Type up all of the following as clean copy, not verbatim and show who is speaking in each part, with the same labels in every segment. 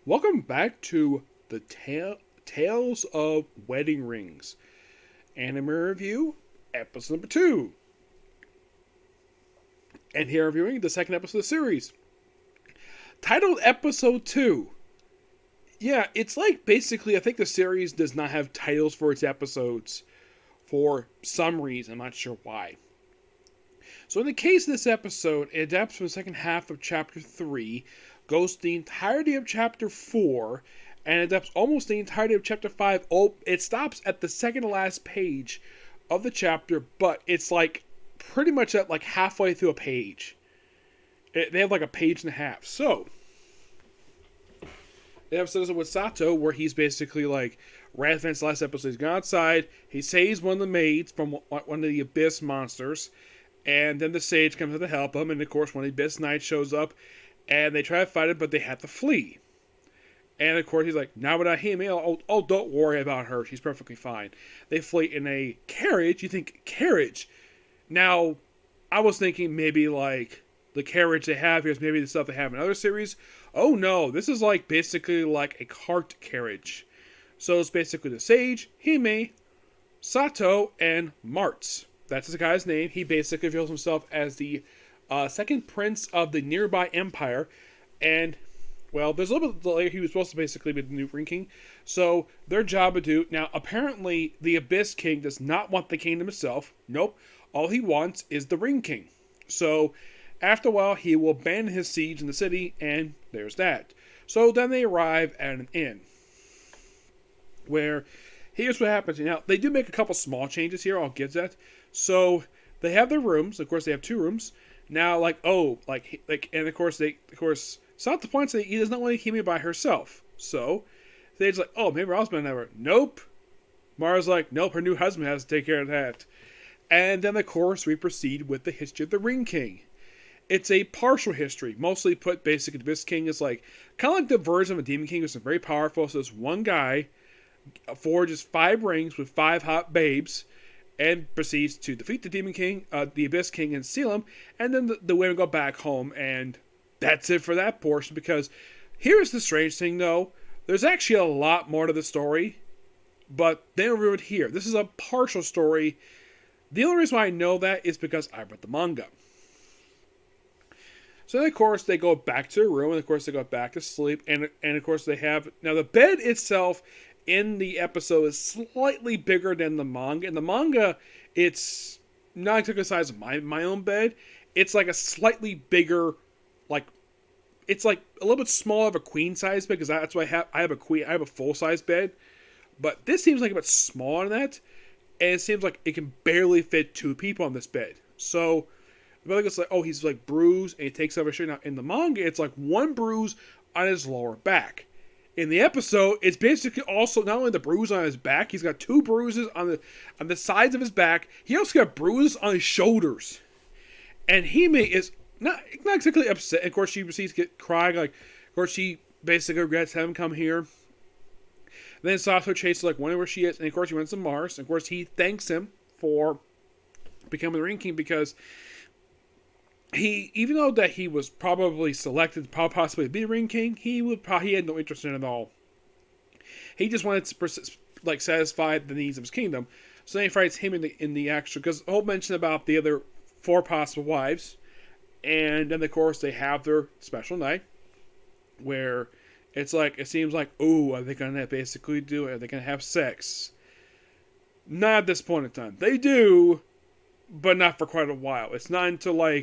Speaker 1: Welcome back to the Tales of Wedding Rings Anime Review, episode number 2. And here reviewing the second episode of the series, titled Episode 2. Yeah, it's like basically, I think the series does not have titles for its episodes for some reason. I'm not sure why. So in the case of this episode, it adapts from the second half of Chapter 3, goes the entirety of Chapter 4, and adapts almost the entirety of Chapter 5. Oh, it stops at the second to last page of the chapter, but it's like pretty much at like halfway through a page. They have like a page and a half. So, the episode with Sato, where he's basically like, right after the last episode, he's gone outside, he saves one of the maids from one of the Abyss monsters, and then the sage comes to help him, and of course, one of the Abyss Knights shows up, and they try to fight him, but they have to flee. And of course, he's like, "Not without him. Oh, don't worry about her. She's perfectly fine." They flee in a carriage. You think carriage? Now, I was thinking maybe like the carriage they have here is maybe the stuff they have in other series. Oh no, this is like basically like a cart carriage. So it's basically the sage, Hime, Sato, and Martz. That's the guy's name. He basically reveals himself as the second prince of the nearby empire, and well, there's a little bit of delay. He was supposed to basically be the new Ring King. So, their job to do. Now, apparently, the Abyss King does not want the kingdom itself. Nope. All he wants is the Ring King. So, after a while, he will abandon his siege in the city, and there's that. So, then they arrive at an inn. Where, here's what happens. Now, they do make a couple small changes here. I'll get that. So, they have their rooms. Of course, they have 2 rooms. Now, and of course, Sato points that he does not want to Hime by herself. So, Sage's like, "Oh, maybe I'll spend an hour." Nope. Mara's like, "Nope, her new husband has to take care of that." And then, of course, we proceed with the history of the Ring King. It's a partial history. Mostly put, basically, the Abyss King is like, kind of like the version of a Demon King, which is very powerful. So, this one guy forges 5 rings with 5 hot babes, and proceeds to defeat the Demon King, the Abyss King, and seal him. And then the women go back home, and that's it for that portion, because here's the strange thing, though. There's actually a lot more to the story, but they don't ruin it here. This is a partial story. The only reason why I know that is because I read the manga. So then, of course, they go back to their room, and of course, they go back to sleep, and of course, they have... Now, the bed itself in the episode is slightly bigger than the manga. In the manga, it's not exactly the size of my own bed. It's like a slightly bigger... like, it's like a little bit smaller of a queen size bed, because that's why I have a full size bed, but this seems like a bit smaller than that, and it seems like it can barely fit 2 people on this bed. So it's like, oh, he's like bruised and he takes off his shirt. Now in the manga, it's like 1 bruise on his lower back. In the episode, it's basically also not only the bruise on his back, he's got 2 bruises on the sides of his back. He also got bruises on his shoulders, and Hime is not exactly upset. Of course, she proceeds to get crying. Like, of course, she basically regrets having come here. And then Sato chases, like, wondering where she is. And, of course, she runs to Mars. And, of course, he thanks him for becoming the Ring King, because even though that he was probably selected possibly to be the Ring King, he had no interest in it at all. He just wanted to, satisfy the needs of his kingdom. So then he fights him in the actual... Because the whole mention about the other 4 possible wives... And then, of course, they have their special night where it's like, it seems like, oh, are they going to basically do it? Are they going to have sex? Not at this point in time. They do, but not for quite a while. It's not until, I'm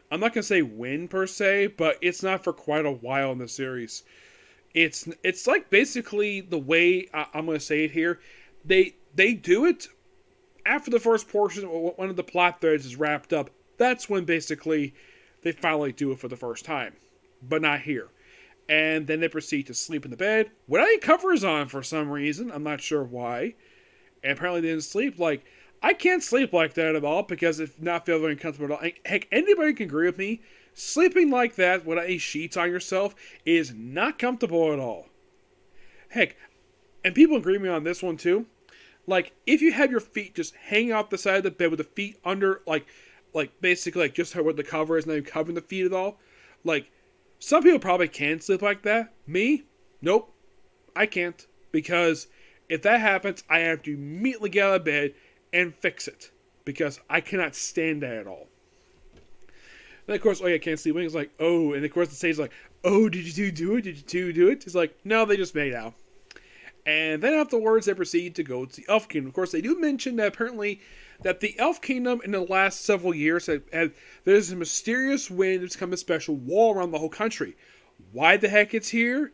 Speaker 1: not going to say when, per se, but it's not for quite a while in the series. It's like, basically, the way, I'm going to say it here, they do it after the first portion, one of the plot threads is wrapped up. That's when basically they finally do it for the first time. But not here. And then they proceed to sleep in the bed without any covers on for some reason. I'm not sure why. And apparently they didn't sleep. Like, I can't sleep like that at all, because it's not feel very comfortable at all. Heck, anybody can agree with me. Sleeping like that without any sheets on yourself is not comfortable at all. Heck, and people agree with me on this one too. Like, if you have your feet just hanging off the side of the bed with the feet under, basically, just where the cover is, not even covering the feet at all. Like, Some people probably can sleep like that. Me? Nope. I can't. Because if that happens, I have to immediately get out of bed and fix it. Because I cannot stand that at all. And of course, oh yeah, I can't sleep. And it's like, oh, and of course the stage like, oh, did you two do it? Did you two do it? It's like, no, they just made out. And then afterwards, they proceed to go to the Elf Kingdom. Of course, they do mention that apparently that the Elf Kingdom in the last several years there's a mysterious wind that's come a special wall around the whole country. Why the heck it's here?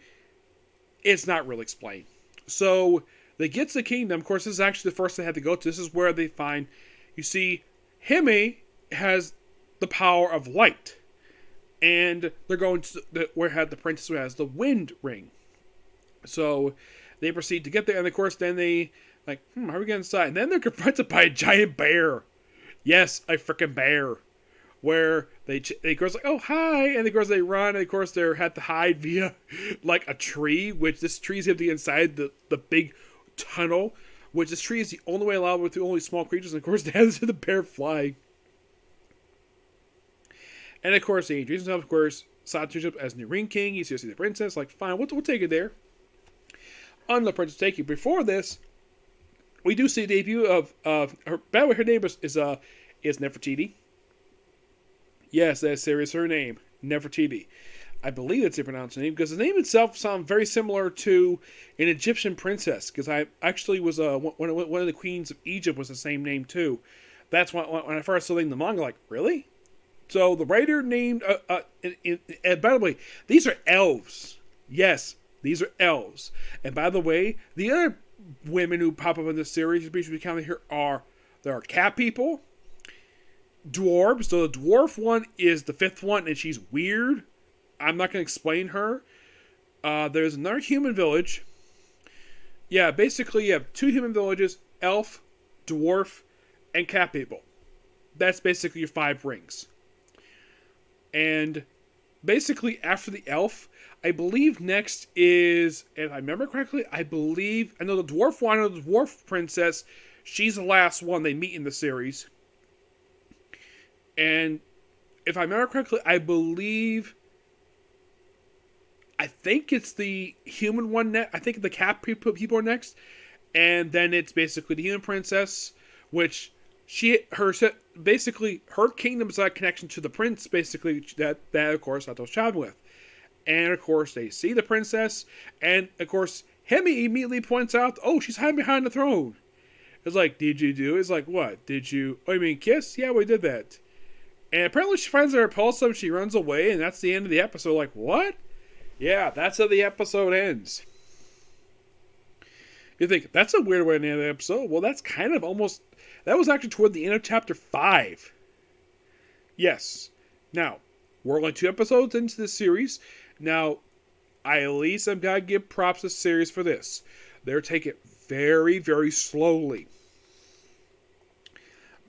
Speaker 1: It's not really explained. So they get to the kingdom. Of course, this is actually the first they had to go to. This is where they find, you see, Hime has the power of light. And they're going to where had the princess who has the wind ring. So they proceed to get there, and of course, then they like, how are we getting inside? And then they're confronted by a giant bear. Yes, a freaking bear. Where they of course like, oh hi, and of course they run, and of course they had to hide via like a tree, which this tree is empty inside the big tunnel, which this tree is the only way allowed with the only small creatures, and of course they have the bear fly. And of course they introduce himself, of course, Satoshi as new Ring King. He's here to see the princess, like fine, we'll take it there. On the Princess take you. Before this, we do see the debut of her. By the way, her name is Nefertiti. Yes, that's serious. Her name, Nefertiti. I believe that's the pronounced name because the name itself sounds very similar to an Egyptian princess. Because I actually was one of the queens of Egypt was the same name too. That's when I first saw the manga. Like, really? So the writer named. And by the way, these are elves. Yes. These are elves. And by the way, the other women who pop up in this series, we counted here, there are cat people, dwarves. So the dwarf one is the fifth one, and she's weird. I'm not going to explain her. There's another human village. Yeah, basically you have two human villages, elf, dwarf, and cat people. That's basically your 5 rings. And basically after the elf, I believe next is, if I remember correctly, I know the dwarf one, the dwarf princess, she's the last one they meet in the series. And if I remember correctly, I think it's the human one next. I think the cat people are next. And then it's basically the human princess, which basically her kingdom's got a connection to the prince, basically, that of course Sato's child with. And of course, they see the princess, and of course, Hime immediately points out, oh, she's hiding behind the throne. It's like, did you do? It's like, what? Did you? Oh, you mean kiss? Yeah, we did that. And apparently she finds her repulsive, she runs away, and that's the end of the episode. Like, what? Yeah, that's how the episode ends. You think, that's a weird way to end the episode. Well, that's kind of almost, that was actually toward the end of chapter 5. Yes. Now, we're only 2 episodes into this series. Now, at least I've got to give props to the series for this. They're taking it very, very slowly.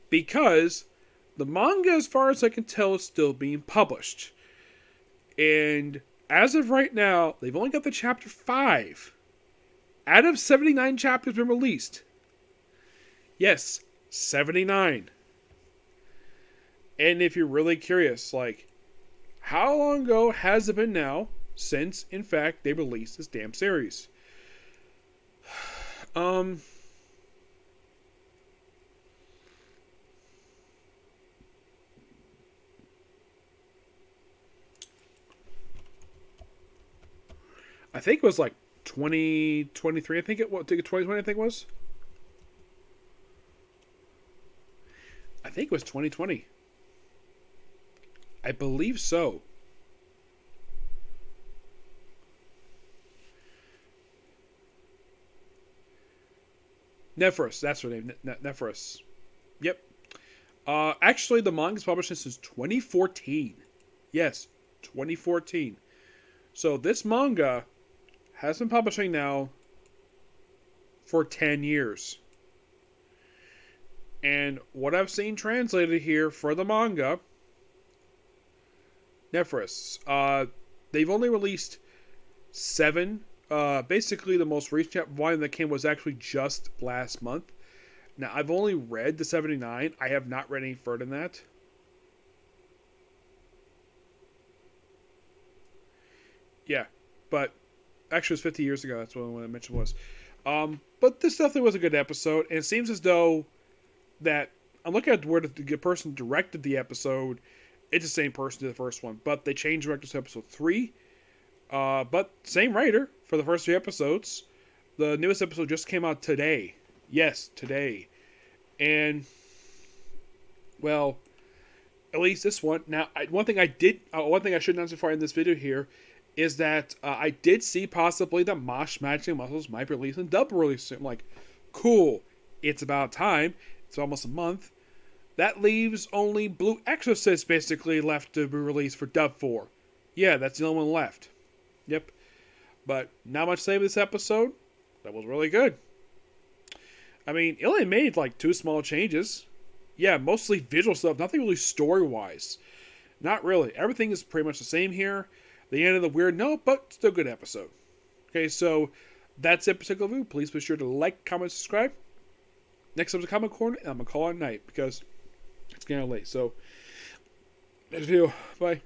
Speaker 1: Because the manga, as far as I can tell, is still being published. And as of right now, they've only got the chapter 5. Out of 79 chapters been released. Yes, 79. And if you're really curious, like, how long ago has it been now since, in fact, they released this damn series? I think it was like 2023. I think it was 2020. I think it was. I think it was 2020. I believe so. Nephros, that's her name. Nephros. Yep. Actually, the manga's published since 2014. Yes, 2014. So this manga has been publishing now for 10 years. And what I've seen translated here for the manga, Nephros, they've only released 7. Basically, the most recent volume that came was actually just last month. Now, I've only read the 79. I have not read any further than that. Yeah, but actually, it was 50 years ago. That's what I mentioned was. But this definitely was a good episode, and it seems as though that I'm looking at where the person directed the episode. It's the same person to the first one, but they changed directors to episode 3. But same writer for the first 3 episodes. The newest episode just came out today. Yes, today. And, well, at least this one. Now, one thing I should announce before I end this video here is that I did see possibly that Mosh Magic Muscles might be releasing dub really soon. I'm like, cool. It's about time. It's almost a month. That leaves only Blue Exorcist basically left to be released for dub 4. Yeah, that's the only one left. Yep. But not much to say of this episode. That was really good. I mean, it only made like 2 small changes. Yeah, mostly visual stuff. Nothing really story-wise. Not really. Everything is pretty much the same here. The end of the weird note, but still a good episode. Okay, so that's it particular review. Please be sure to like, comment, subscribe. Next up is the Comic Corner, and I'm going to call it a night because it's getting late. So, next video. Bye.